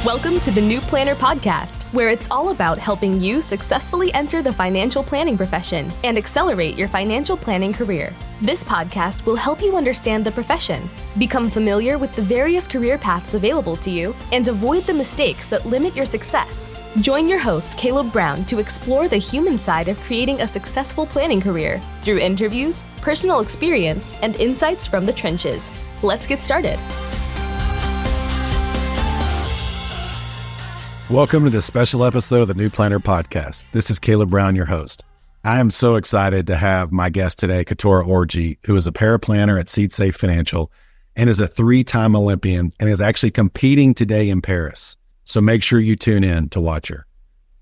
Welcome to the New Planner Podcast, where it's all about helping you successfully enter the financial planning profession and accelerate your financial planning career. This podcast will help you understand the profession, become familiar with the various career paths available to you, and avoid the mistakes that limit your success. Join your host, Caleb Brown, to explore the human side of creating a successful planning career through interviews, personal experience, and insights from the trenches. Let's get started. Welcome to this special episode of the New Planner Podcast. This is Caleb Brown, your host. I am so excited to have my guest today, Keturah Orji, who is a paraplanner at SeedSafe Financial and is a 3-time Olympian and is actually competing today in Paris. So make sure you tune in to watch her.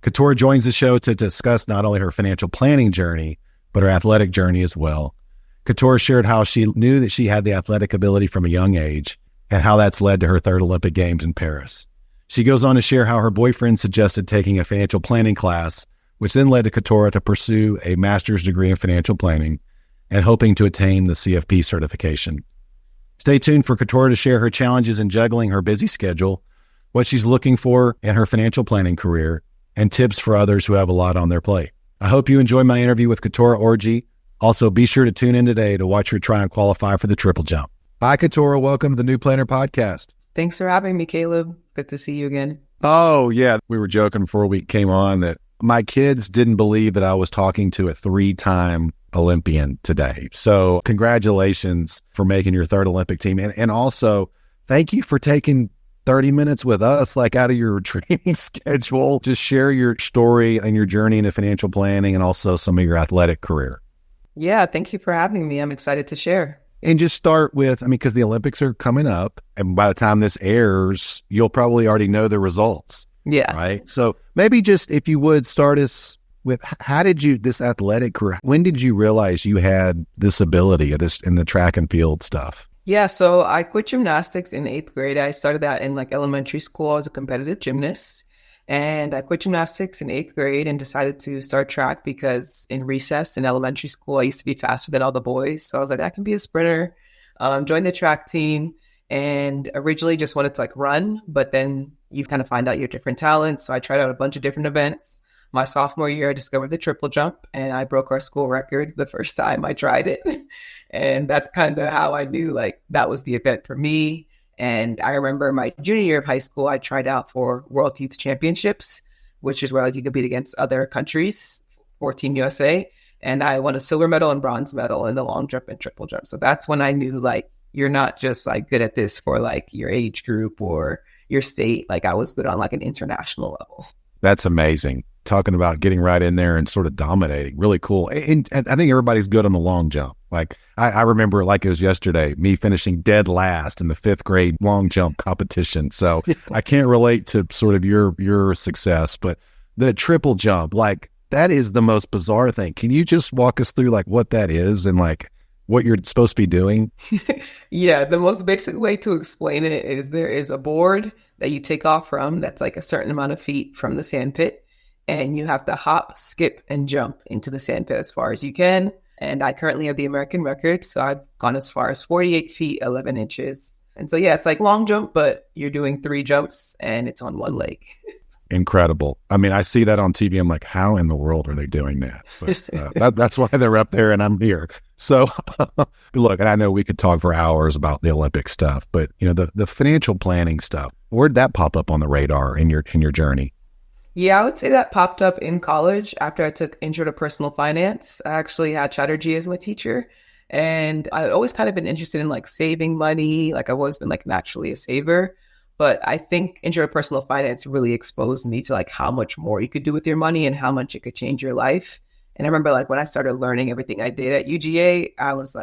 Keturah joins the show to discuss not only her financial planning journey, but her athletic journey as well. Keturah shared how she knew that she had the athletic ability from a young age and how that's led to her 3rd Olympic Games in Paris. She goes on to share how her boyfriend suggested taking a financial planning class, which then led to Keturah to pursue a master's degree in financial planning and hoping to attain the CFP certification. Stay tuned for Keturah to share her challenges in juggling her busy schedule, what she's looking for in her financial planning career, and tips for others who have a lot on their plate. I hope you enjoy my interview with Keturah Orji. Also, be sure to tune in today to watch her try and qualify for the triple jump. Hi, Keturah. Welcome to the New Planner Podcast. Thanks for having me, Caleb. It's good to see you again. Oh, yeah. We were joking before we came on that my kids didn't believe that I was talking to a 3-time Olympian today. So congratulations for making your 3rd Olympic team. And also, thank you for taking 30 minutes with us, like out of your training schedule. Just share your story and your journey into financial planning and also some of your athletic career. Yeah, thank you for having me. I'm excited to share. And just start with, because the Olympics are coming up, and by the time this airs, you'll probably already know the results. Yeah. Right? So maybe just, if you would, start us with, how did you, this athletic career, when did you realize you had this ability in the track and field stuff? Yeah, so I quit gymnastics in 8th grade. I started that in elementary school. I was a competitive gymnast. And I quit gymnastics in 8th grade and decided to start track because in recess in elementary school, I used to be faster than all the boys. So I was like, I can be a sprinter, join the track team. And originally just wanted to run, but then you kind of find out your different talents. So I tried out a bunch of different events. My sophomore year, I discovered the triple jump and I broke our school record the first time I tried it. And that's kind of how I knew that was the event for me. And I remember my junior year of high school, I tried out for World Youth Championships, which is where you compete against other countries for Team USA. And I won a silver medal and bronze medal in the long jump and triple jump. So that's when I knew you're not just good at this for your age group or your state. I was good on an international level. That's amazing. Talking about getting right in there and sort of dominating. Really cool. And I think everybody's good on the long jump. I remember it was yesterday, me finishing dead last in the 5th grade long jump competition. So I can't relate to sort of your success, but the triple jump, that is the most bizarre thing. Can you just walk us through what that is and what you're supposed to be doing? Yeah, the most basic way to explain it is there is a board that you take off from that's a certain amount of feet from the sand pit. And you have to hop, skip, and jump into the sand pit as far as you can. And I currently have the American record. So I've gone as far as 48 feet, 11 inches. And so, yeah, it's long jump, but you're doing 3 jumps and it's on one leg. Incredible. I see that on TV. I'm like, how in the world are they doing that? But, that's why they're up there and I'm here. So look, and I know we could talk for hours about the Olympic stuff, but the financial planning stuff, where'd that pop up on the radar in your journey? Yeah, I would say that popped up in college after I took Intro to Personal Finance. I actually had Chatterjee as my teacher. And I've always kind of been interested in saving money. I've always been naturally a saver. But I think Intro to Personal Finance really exposed me to how much more you could do with your money and how much it could change your life. And I remember when I started learning everything I did at UGA, I was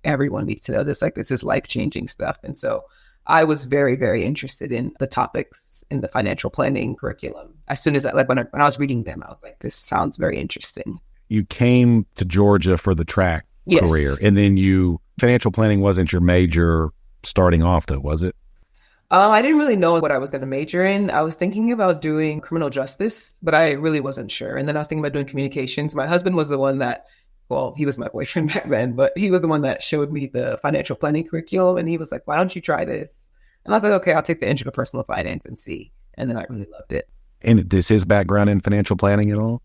everyone needs to know this. This is life-changing stuff. And so I was very, very interested in the topics in the financial planning curriculum. As soon as when I was reading them, I was this sounds very interesting. You came to Georgia for the track career, and then financial planning wasn't your major starting off though, was it? I didn't really know what I was going to major in. I was thinking about doing criminal justice, but I really wasn't sure. And then I was thinking about doing communications. My husband was the one that, he was my boyfriend back then, but he was the one that showed me the financial planning curriculum. And he was like, why don't you try this? And I was like, okay, I'll take the Intro to Personal Finance and see. And then I really loved it. And is his background in financial planning at all?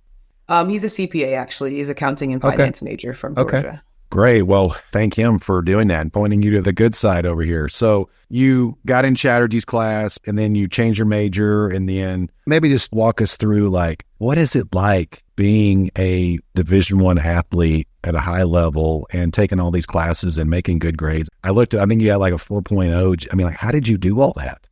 He's a CPA, actually. He's accounting and Okay. finance major from Georgia. Okay. Great. Well, thank him for doing that and pointing you to the good side over here. So you got in Chatterjee's class and then you changed your major, and then maybe just walk us through, like, what is it like being a Division I athlete at a high level and taking all these classes and making good grades? I think you had like a 4.0. I mean, like, how did you do all that?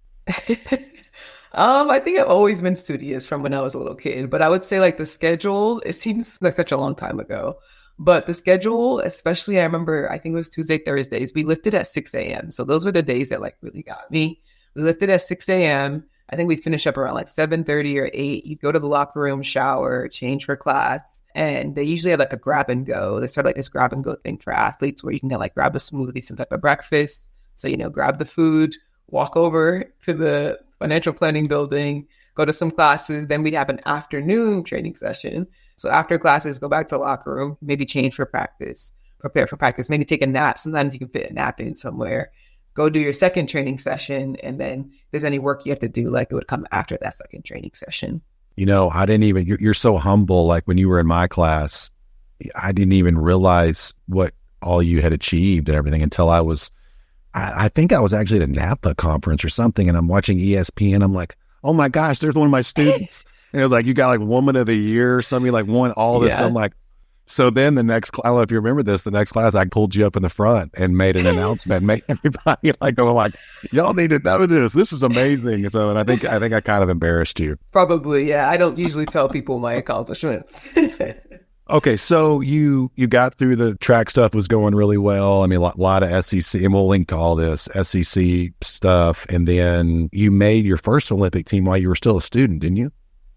I think I've always been studious from when I was a little kid, but I would say like the schedule, it seems like such a long time ago, but the schedule, especially I remember, I think it was Tuesday, Thursdays, we lifted at 6 a.m. So those were the days that like really got me. We lifted at 6 a.m. I think we'd finish up around like 7:30 or 8. You'd go to the locker room, shower, change for class. And they usually have like a grab and go. They started like this grab and go thing for athletes where you can like grab a smoothie, some type of breakfast. So, grab the food, walk over to the financial planning building, go to some classes. Then we'd have an afternoon training session. So after classes, go back to the locker room, maybe change for practice, prepare for practice, maybe take a nap. Sometimes you can fit a nap in somewhere. Go do your second training session. And then if there's any work you have to do, like it would come after that second training session. I didn't even, you're so humble. Like when you were in my class, I didn't even realize what all you had achieved and everything until I think I was actually at a NAPA conference or something, and I'm watching ESPN. I'm like, oh my gosh, there's one of my students. And it was like, you got like Woman of the Year or something, like won all this. Yeah. I'm like, so then the next, I don't know if you remember this, the next class, I pulled you up in the front and made an announcement, made everybody like, y'all need to know this. This is amazing. So, and I think I kind of embarrassed you. Probably, yeah. I don't usually tell people my accomplishments. Okay, so you got through the track stuff, was going really well. I mean, a lot of SEC, and we'll link to all this SEC stuff. And then you made your first Olympic team while you were still a student, didn't you?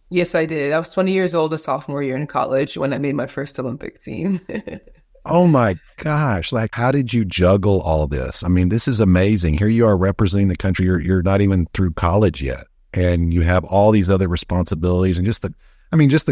Yes, I did. I was 20 years old, a sophomore year in college when I made my first Olympic team. Oh my gosh. Like, how did you juggle all this? I mean, this is amazing. Here you are representing the country. You're not even through college yet. And you have all these other responsibilities and just the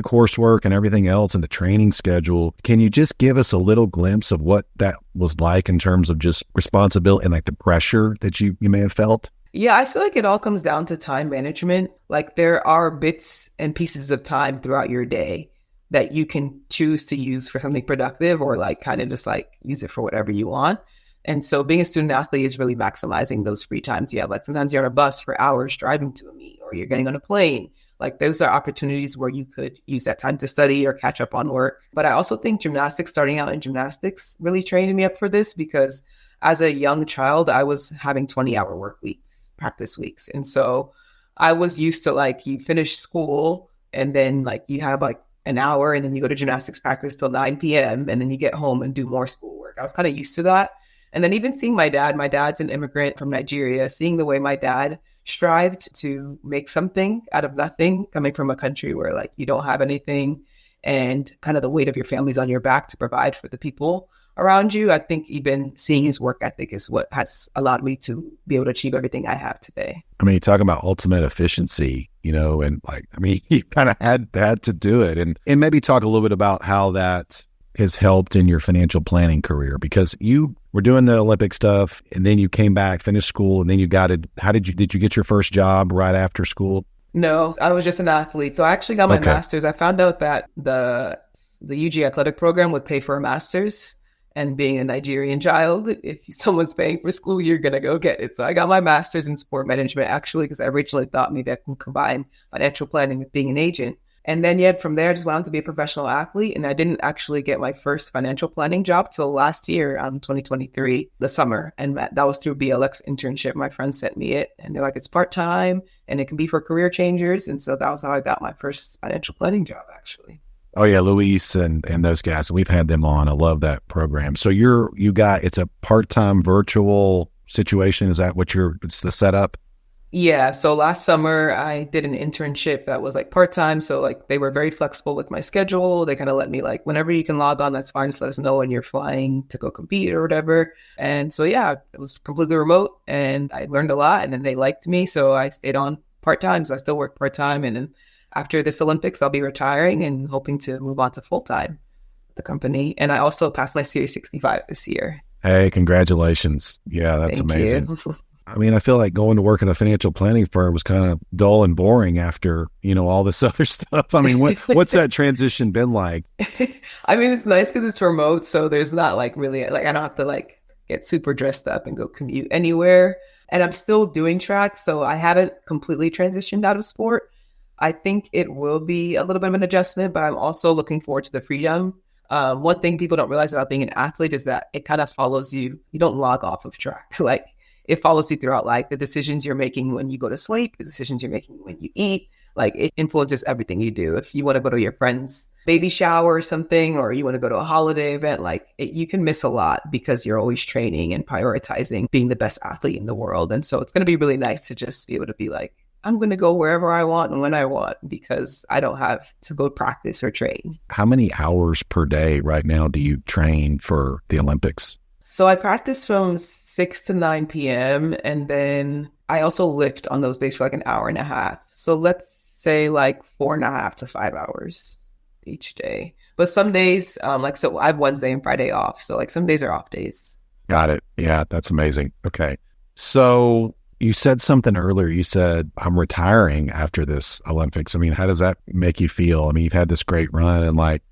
coursework and everything else and the training schedule. Can you just give us a little glimpse of what that was like in terms of just responsibility and like the pressure that you may have felt? Yeah, I feel like it all comes down to time management. Like there are bits and pieces of time throughout your day that you can choose to use for something productive or like kind of just like use it for whatever you want. And so being a student athlete is really maximizing those free times. Yeah, like sometimes you're on a bus for hours driving to a meet or you're getting on a plane. Like those are opportunities where you could use that time to study or catch up on work. But I also think gymnastics, starting out in gymnastics, really trained me up for this because as a young child, I was having 20-hour work weeks, practice weeks. And so I was used to like you finish school and then like you have like an hour and then you go to gymnastics practice till 9 p.m. and then you get home and do more schoolwork. I was kind of used to that. And then even seeing my dad's an immigrant from Nigeria, seeing the way my dad strived to make something out of nothing, coming from a country where like you don't have anything and kind of the weight of your family's on your back to provide for the people around you. I think even seeing his work ethic is what has allowed me to be able to achieve everything I have today. I mean, you talk about ultimate efficiency, and like, I mean, you kind of had to do it and maybe talk a little bit about how that has helped in your financial planning career, because you were doing the Olympic stuff and then you came back, finished school, and then you did you get your first job right after school? No, I was just an athlete. So I actually got my master's. I found out that the UG athletic program would pay for a master's. And being a Nigerian child, if someone's paying for school, you're going to go get it. So I got my master's in sport management, actually, because I originally thought maybe I can combine financial planning with being an agent. And then, from there, I just went on to be a professional athlete. And I didn't actually get my first financial planning job till last year, 2023, the summer. And that was through BLX internship. My friends sent me it. And they're like, it's part-time and it can be for career changers. And so that was how I got my first financial planning job, actually. Oh yeah, Luis and those guys. We've had them on. I love that program. So it's a part-time virtual situation. Is that it's the setup? Yeah. So last summer I did an internship that was like part-time. So like they were very flexible with my schedule. They kind of let me like, whenever you can log on, that's fine. Just let us know when you're flying to go compete or whatever. And so, yeah, it was completely remote and I learned a lot and then they liked me. So I stayed on part-time. So I still work part-time, and then after this Olympics, I'll be retiring and hoping to move on to full-time at the company. And I also passed my Series 65 this year. Hey, congratulations. Yeah, that's Thank amazing. you. I mean, I feel like going to work in a financial planning firm was kind of dull and boring after, all this other stuff. I mean, what's that transition been like? I mean, it's nice because it's remote. So there's not like really, like, I don't have to like get super dressed up and go commute anywhere. And I'm still doing track. So I haven't completely transitioned out of sport. I think it will be a little bit of an adjustment, but I'm also looking forward to the freedom. One thing people don't realize about being an athlete is that it kind of follows you. You don't log off of track. Like it follows you throughout life. The decisions you're making when you go to sleep, the decisions you're making when you eat, like it influences everything you do. If you want to go to your friend's baby shower or something, or you want to go to a holiday event, you can miss a lot because you're always training and prioritizing being the best athlete in the world. And so it's going to be really nice to just be able to be like, I'm going to go wherever I want and when I want because I don't have to go practice or train. How many hours per day right now do you train for the Olympics? So I practice from 6 to 9 p.m. And then I also lift on those days for like an hour and a half. So let's say like 4.5 to 5 hours each day. But some days, so I have Wednesday and Friday off. So like some days are off days. Got it. Yeah, that's amazing. Okay. So you said something earlier. You said, I'm retiring after this Olympics. I mean, how does that make you feel? I mean, you've had this great run and like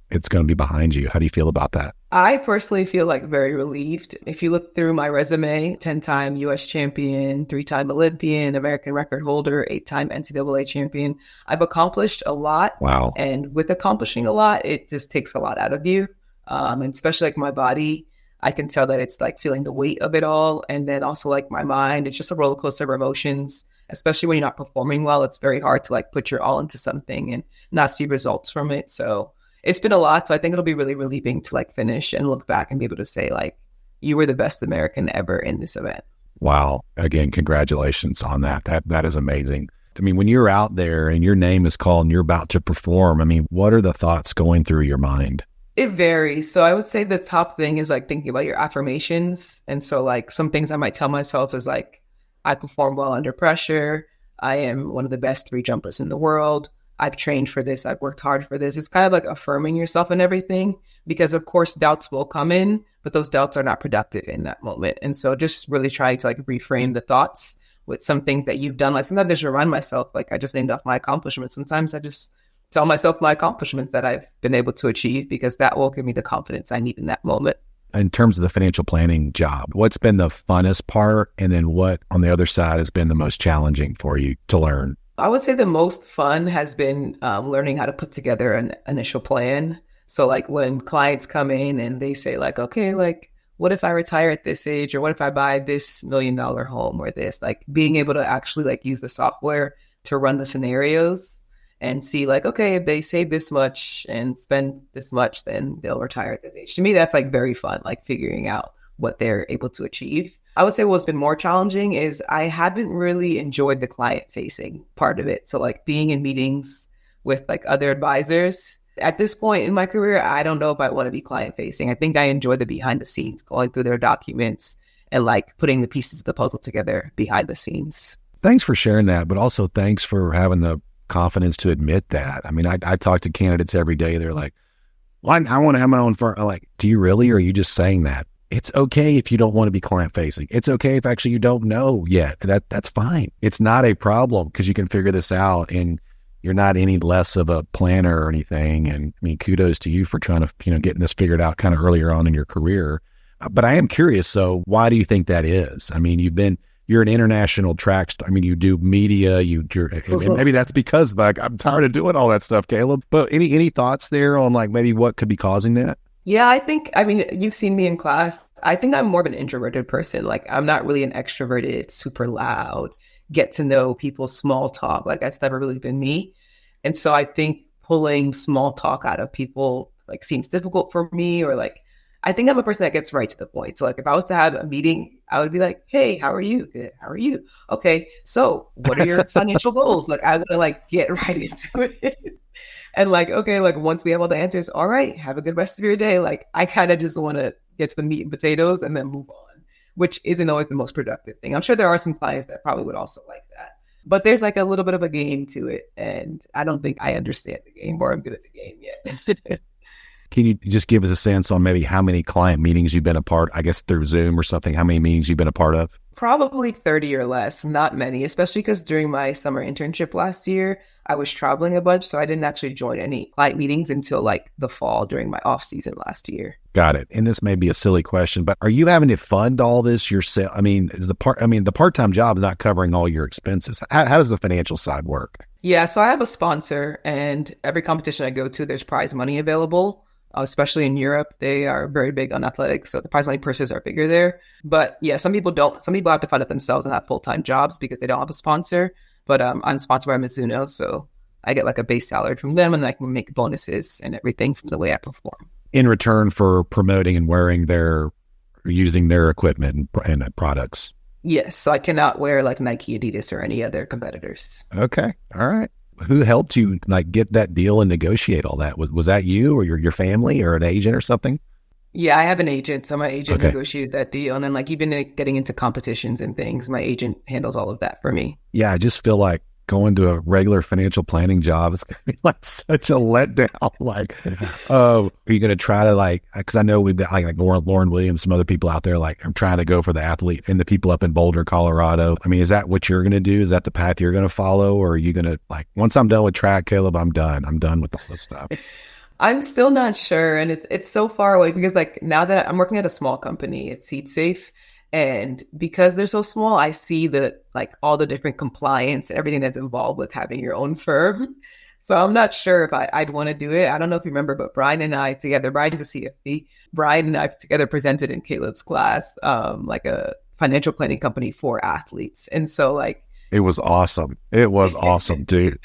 it's going to be behind you. How do you feel about that? I personally feel like very relieved. If you look through my resume, 10-time US champion, 3-time Olympian, American record holder, 8-time NCAA champion, I've accomplished a lot. Wow. And with accomplishing a lot, it just takes a lot out of you. And especially like my body, I can tell that it's like feeling the weight of it all. And then also like my mind, it's just a roller coaster of emotions, especially when you're not performing well. It's very hard to like put your all into something and not see results from it. So it's been a lot. So I think it'll be really relieving to like finish and look back and be able to say like, you were the best American ever in this event. Wow. Again, congratulations on that. That is amazing. I mean, when you're out there and your name is called and you're about to perform, I mean, what are the thoughts going through your mind? It varies. So I would say the top thing is like thinking about your affirmations. And so like some things I might tell myself is like, I perform well under pressure. I am one of the best 3 jumpers in the world. I've trained for this. I've worked hard for this. It's kind of like affirming yourself and everything because of course doubts will come in, but those doubts are not productive in that moment. And so just really trying to like reframe the thoughts with some things that you've done. Like sometimes I just remind myself, like I just named off my accomplishments. Sometimes I just tell myself my accomplishments that I've been able to achieve because that will give me the confidence I need in that moment. In terms of the financial planning job, what's been the funnest part? And then what on the other side has been the most challenging for you to learn? I would say the most fun has been learning how to put together an initial plan. So like when clients come in and they say like, okay, like what if I retire at this age or what if I buy this $1 million home or this, like being able to actually like use the software to run the scenarios and see like, okay, if they save this much and spend this much, then they'll retire at this age. To me, that's like very fun, like figuring out what they're able to achieve. I would say what's been more challenging is I haven't really enjoyed the client facing part of it. So like being in meetings with like other advisors. At this point in my career, I don't know if I want to be client facing. I think I enjoy the behind the scenes, going through their documents and like putting the pieces of the puzzle together behind the scenes. Thanks for sharing that, but also thanks for having the confidence to admit that. I mean, I talk to candidates every day. They're like, well, I want to have my own firm. I'm like, do you really? Or are you just saying that? It's okay if you don't want to be client facing. It's okay if actually you don't know yet. That's fine. It's not a problem because you can figure this out and you're not any less of a planner or anything. And I mean, kudos to you for trying to, getting this figured out kind of earlier on in your career. But I am curious. So why do you think that is? I mean, you're an international track star. I mean, you do media, and maybe that's because like, I'm tired of doing all that stuff, Caleb, but any thoughts there on like maybe what could be causing that? Yeah, you've seen me in class. I think I'm more of an introverted person. Like I'm not really an extroverted, super loud, get to know people, small talk. Like that's never really been me. And so I think pulling small talk out of people like seems difficult for me, or like, I think I'm a person that gets right to the point. So like if I was to have a meeting, I would be like, hey, how are you? Good. How are you? Okay. So what are your financial goals? Like I'm going to like get right into it. And like, okay, like once we have all the answers, all right, have a good rest of your day. Like I kind of just want to get to the meat and potatoes and then move on, which isn't always the most productive thing. I'm sure there are some clients that probably would also like that. But there's like a little bit of a game to it. And I don't think I understand the game or I'm good at the game yet. Can you just give us a sense on maybe how many client meetings you've been a part, I guess through Zoom or something, how many meetings you've been a part of? Probably 30 or less, not many, especially because during my summer internship last year, I was traveling a bunch. So I didn't actually join any client meetings until like the fall during my off season last year. Got it. And this may be a silly question, but are you having to fund all this yourself? I mean, the part-time job is not covering all your expenses. How does the financial side work? Yeah, so I have a sponsor, and every competition I go to, there's prize money available. Especially in Europe, they are very big on athletics, so the prize money purses are bigger there. But yeah, some people don't. Some people have to fund it themselves and have full-time jobs because they don't have a sponsor. But I'm sponsored by Mizuno, so I get like a base salary from them, and I can make bonuses and everything from the way I perform. In return for promoting and using their equipment and products. Yes, so I cannot wear like Nike, Adidas, or any other competitors. Okay, all right. Who helped you like get that deal and negotiate all that? Was that you or your family or an agent or something? Yeah, I have an agent. So my agent negotiated that deal. And then like even getting into competitions and things, my agent handles all of that for me. Yeah, I just feel like going to a regular financial planning job is going to be like such a letdown. Like, are you going to try to because I know we've got like Lauren Williams, some other people out there, like I'm trying to go for the athlete and the people up in Boulder, Colorado. I mean, is that what you're going to do? Is that the path you're going to follow? Or are you going to once I'm done with track, Caleb, I'm done. I'm done with all this stuff. I'm still not sure. And it's so far away because like now that I'm working at a small company, it's SeedSafe. And because they're so small, I see all the different compliance and everything that's involved with having your own firm. So I'm not sure if I'd want to do it. I don't know if you remember, but Brian's a CFP. Brian and I together presented in Caleb's class, like a financial planning company for athletes. And so it was awesome. It was awesome, dude.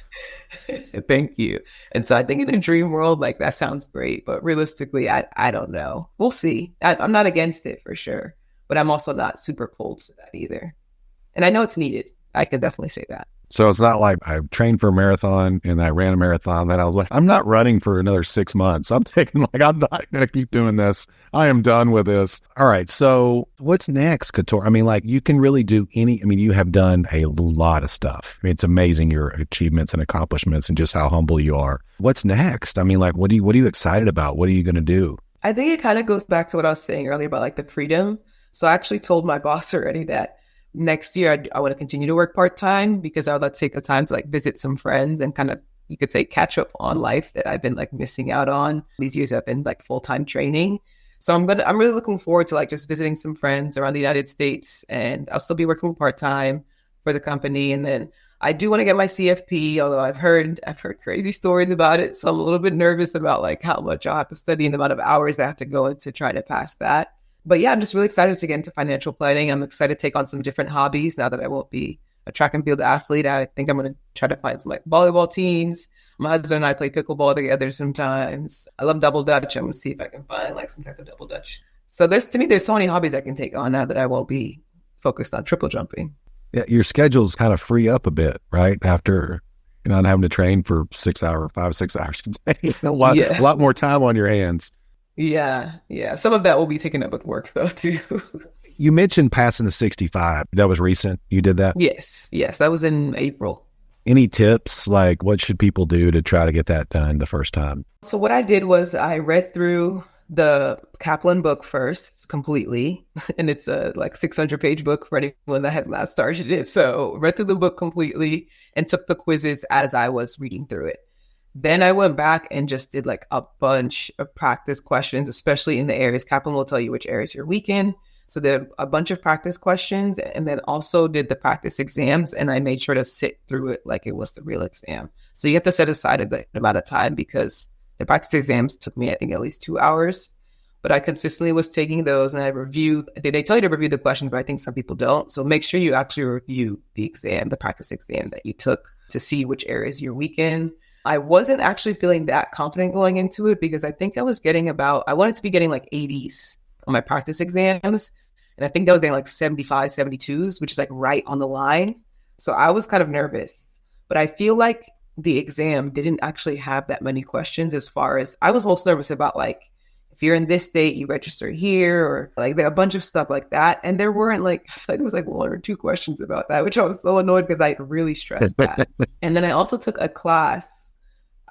Thank you. And so I think in a dream world, that sounds great. But realistically, I don't know. We'll see. I'm not against it for sure. But I'm also not super cold to that either. And I know it's needed. I can definitely say that. So it's not like I trained for a marathon and I ran a marathon that I was like, I'm not running for another 6 months. I'm I'm not going to keep doing this. I am done with this. All right. So what's next, Keturah? I mean, you can really do you have done a lot of stuff. I mean, it's amazing your achievements and accomplishments and just how humble you are. What's next? I mean, what are you excited about? What are you going to do? I think it kind of goes back to what I was saying earlier about the freedom. So I actually told my boss already that next year I want to continue to work part-time because I would like to take the time to visit some friends and kind of, you could say, catch up on life that I've been missing out on. These years I've been full-time training. So I'm really looking forward to just visiting some friends around the United States, and I'll still be working part-time for the company. And then I do want to get my CFP, although I've heard crazy stories about it. So I'm a little bit nervous about how much I'll have to study and the amount of hours I have to go into try to pass that. But yeah, I'm just really excited to get into financial planning. I'm excited to take on some different hobbies now that I won't be a track and field athlete. I think I'm going to try to find some volleyball teams. My husband and I play pickleball together sometimes. I love double dutch. I'm going to see if I can find some type of double dutch. So there's so many hobbies I can take on now that I won't be focused on triple jumping. Yeah, your schedule's kind of free up a bit, right? After not having to train for 5 or 6 hours a day. A lot more time on your hands. Yeah. Some of that will be taken up with work, though, too. You mentioned passing the 65. That was recent. You did that? Yes. That was in April. Any tips? What should people do to try to get that done the first time? So what I did was I read through the Kaplan book first completely. And it's a 600-page book for anyone that has not started it. So read through the book completely and took the quizzes as I was reading through it. Then I went back and just did a bunch of practice questions, especially in the areas. Kaplan will tell you which areas you're weak in. So there are a bunch of practice questions, and then also did the practice exams. And I made sure to sit through it like it was the real exam. So you have to set aside a good amount of time because the practice exams took me, I think, at least 2 hours. But I consistently was taking those, and I reviewed. They tell you to review the questions, but I think some people don't. So make sure you actually review the exam, the practice exam that you took, to see which areas you're weak in. I wasn't actually feeling that confident going into it because I think I wanted to be getting 80s on my practice exams. And I think I was getting 75, 72s, which is right on the line. So I was kind of nervous, but I feel like the exam didn't actually have that many questions. As far as I was most nervous about, if you're in this state, you register here, or there are a bunch of stuff like that. And there weren't there was 1 or 2 questions about that, which I was so annoyed because I really stressed that. And then I also took a class.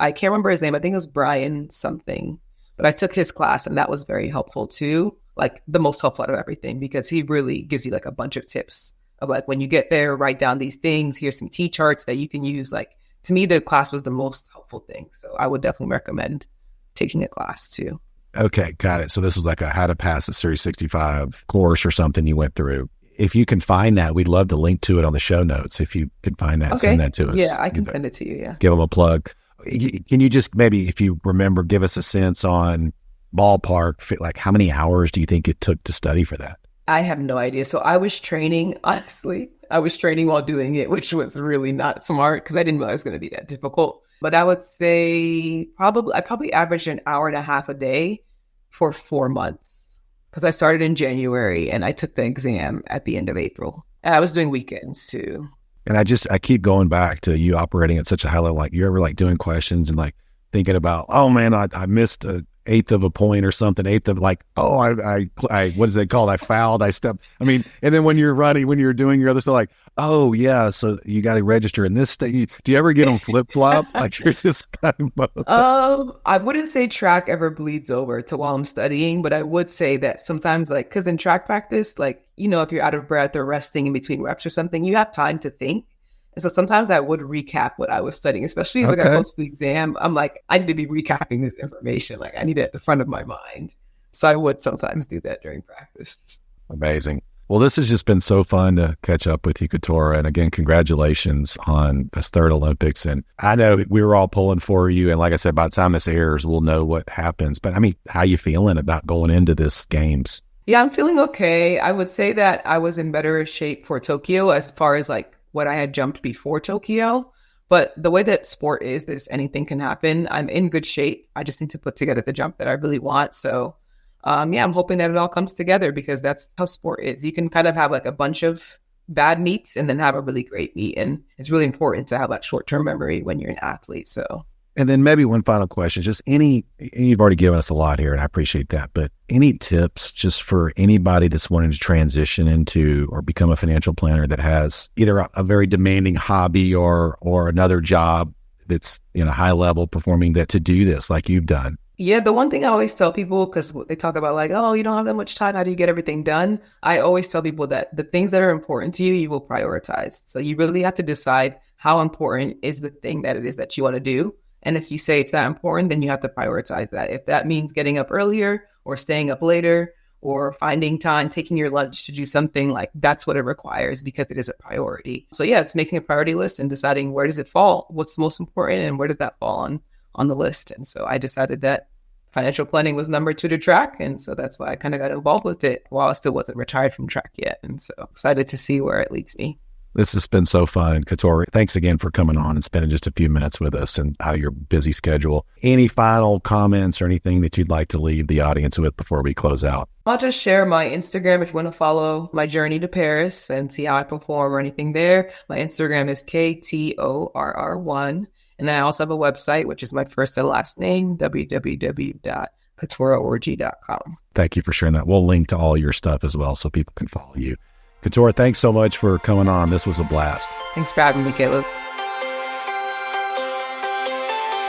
I can't remember his name. I think it was Brian something. But I took his class and that was very helpful too. Like the most helpful out of everything, because he really gives you like a bunch of tips of like, when you get there, write down these things. Here's some T-charts that you can use. Like, to me, the class was the most helpful thing. So I would definitely recommend taking a class too. Okay, got it. So this was like a how to pass a Series 65 course or something you went through. If you can find that, we'd love to link to it on the show notes. If you could find that, send that to us. Yeah, I can send it to you, yeah. Give them a plug. Can you just maybe, if you remember, give us a sense on ballpark, like how many hours do you think it took to study for that? I have no idea. So I was training, honestly. I was training while doing it, which was really not smart because I didn't realize it was going to be that difficult. But I would say I probably averaged an hour and a half a day for 4 months, because I started in January and I took the exam at the end of April. And I was doing weekends too. And I keep going back to you operating at such a high level. Like, you ever like doing questions and like thinking about, oh man, I missed a eighth of a point or something, eighth of like, oh, I what is it called? I fouled, I stepped. I mean, and then when you're doing your other stuff, like, oh yeah, so you got to register in this state. Do you ever get on flip flop? Like, you're just kind of. I wouldn't say track ever bleeds over to while I'm studying, but I would say that sometimes, like, because in track practice, like, if you're out of breath or resting in between reps or something, you have time to think. And so sometimes I would recap what I was studying, especially as I got close to the exam. I'm like, I need to be recapping this information. Like, I need it at the front of my mind. So I would sometimes do that during practice. Amazing. Well, this has just been so fun to catch up with you, Keturah. And again, congratulations on this third Olympics. And I know we were all pulling for you. And like I said, by the time this airs, we'll know what happens. But I mean, how you feeling about going into this games? Yeah, I'm feeling okay. I would say that I was in better shape for Tokyo as far as like what I had jumped before Tokyo. But the way that sport is anything can happen. I'm in good shape. I just need to put together the jump that I really want. So I'm hoping that it all comes together, because that's how sport is. You can kind of have like a bunch of bad meets and then have a really great meet. And it's really important to have like short-term memory when you're an athlete. So. And then maybe one final question, just you've already given us a lot here and I appreciate that, but any tips just for anybody that's wanting to transition into or become a financial planner that has either a very demanding hobby or another job that's high level performing, that to do this like you've done? Yeah, the one thing I always tell people, because they talk about like, oh, you don't have that much time, how do you get everything done? I always tell people that the things that are important to you, you will prioritize. So you really have to decide how important is the thing that it is that you want to do. And if you say it's that important, then you have to prioritize that. If that means getting up earlier or staying up later or finding time, taking your lunch to do something, like that's what it requires, because it is a priority. So yeah, it's making a priority list and deciding where does it fall, what's most important, and where does that fall on the list. And so I decided that financial planning was number 2 to track. And so that's why I kind of got involved with it while I still wasn't retired from track yet. And so excited to see where it leads me. This has been so fun, Keturah. Thanks again for coming on and spending just a few minutes with us and out of your busy schedule. Any final comments or anything that you'd like to leave the audience with before we close out? I'll just share my Instagram if you want to follow my journey to Paris and see how I perform or anything there. My Instagram is KTORR1. And I also have a website, which is my first and last name, www.KeturahOrji.com. Thank you for sharing that. We'll link to all your stuff as well so people can follow you. Keturah, thanks so much for coming on. This was a blast. Thanks for having me, Caleb.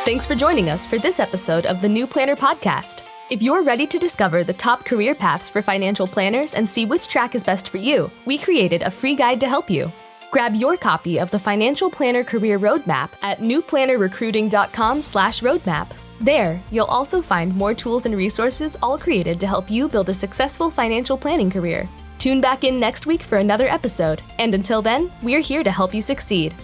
Thanks for joining us for this episode of the New Planner Podcast. If you're ready to discover the top career paths for financial planners and see which track is best for you, we created a free guide to help you. Grab your copy of the Financial Planner Career Roadmap at newplannerrecruiting.com/roadmap. There, you'll also find more tools and resources all created to help you build a successful financial planning career. Tune back in next week for another episode, and until then, we're here to help you succeed.